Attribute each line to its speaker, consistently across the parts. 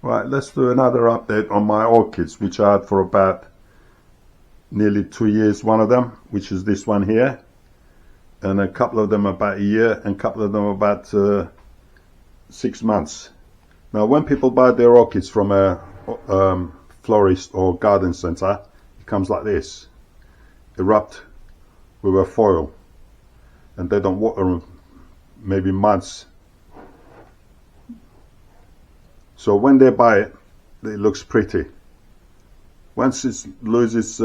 Speaker 1: Right, let's do another update on my orchids, which I had for about nearly 2 years, one of them, which is this one here, and a couple of them about a year, and a couple of them about 6 months. Now, when people buy their orchids from a florist or garden center, it comes like this, wrapped with a foil, and they don't water them maybe months. So when they buy it, it looks pretty. Once it loses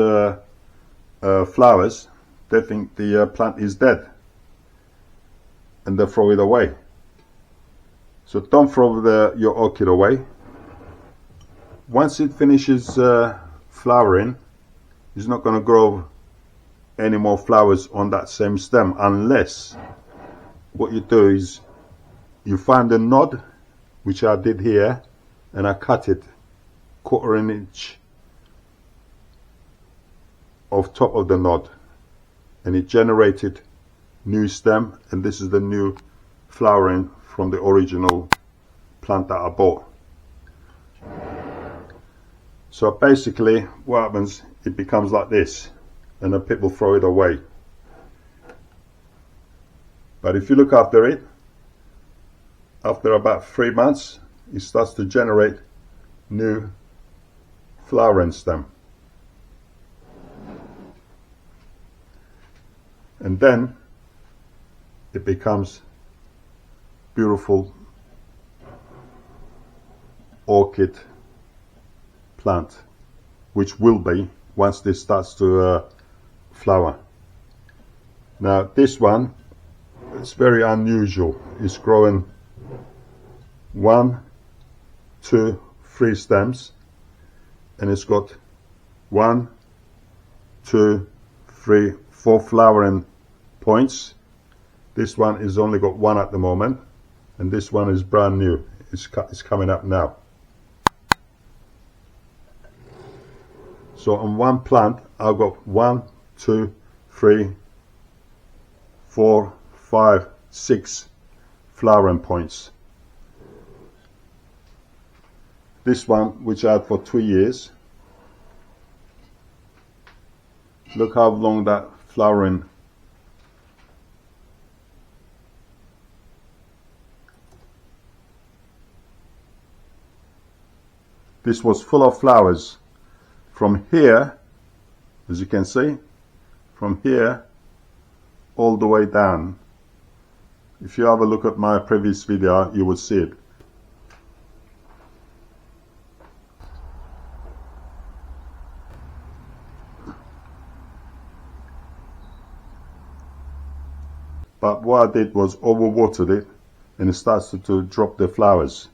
Speaker 1: flowers, they think the plant is dead, and they throw it away. So don't throw your orchid away. Once it finishes flowering, it's not going to grow any more flowers on that same stem, unless what you do is you find a nod, which I did here, and I cut it 1/4 inch off top of the nod, and it generated new stem, and this is the new flowering from the original plant that I bought. So basically what happens, it becomes like this, and then people throw it away. But if you look after it, after about 3 months, it starts to generate new flowering stem. And then it becomes beautiful orchid plant, which will be once this starts to flower. Now this one, it's very unusual. It's growing 1, 2, 3 stems, and it's got 1, 2, 3, 4 flowering points. This one is only got 1 at the moment, and this one is brand new. It's coming up now. So on one plant I've got 1, 2, 3, 4, 5, 6 flowering points. This one, which I had for 2 years, look how long that flowering. This was full of flowers from here, as you can see, from here all the way down. If you have a look at my previous video, you will see it. But what I did was overwatered it, and it starts to drop the flowers.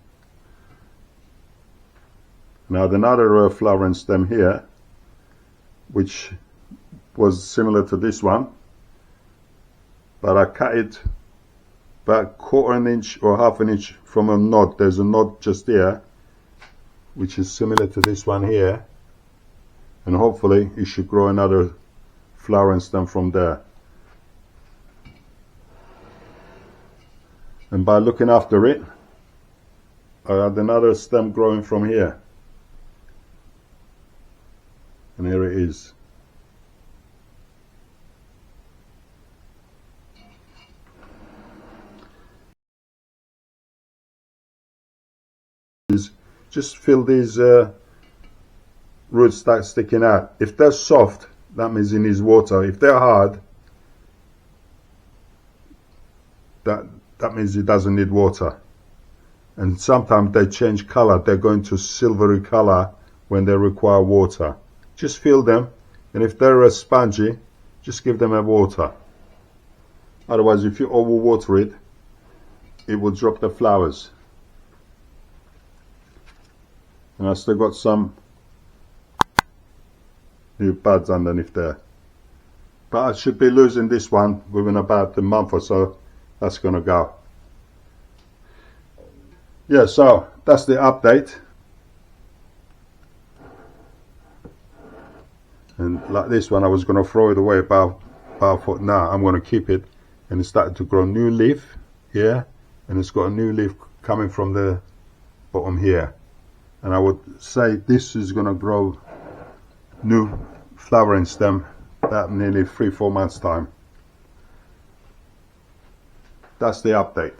Speaker 1: Now another flowering stem here, which was similar to this one, but I cut it about 1/4 inch or 1/2 inch from a nod. There's a nod just here, which is similar to this one here, and hopefully it should grow another flowering stem from there. And by looking after it, I had another stem growing from here, and here it is. Just feel these roots start sticking out. If they're soft, that means it needs water. If they're hard, that means it doesn't need water. And sometimes they change color. They're going to silvery color when they require water. Just feel them, and if they're spongy, just give them a water. Otherwise, if you overwater it, it will drop the flowers. And I still got some new buds underneath there. But I should be losing this one within about a month or so. That's gonna go. Yeah, so that's the update. And like this one, I was gonna throw it away about a foot. Now I'm gonna keep it, and it started to grow new leaf here, and it's got a new leaf coming from the bottom here. and I would say this is going to grow new flowering stem that nearly 3-4 months time. That's the update.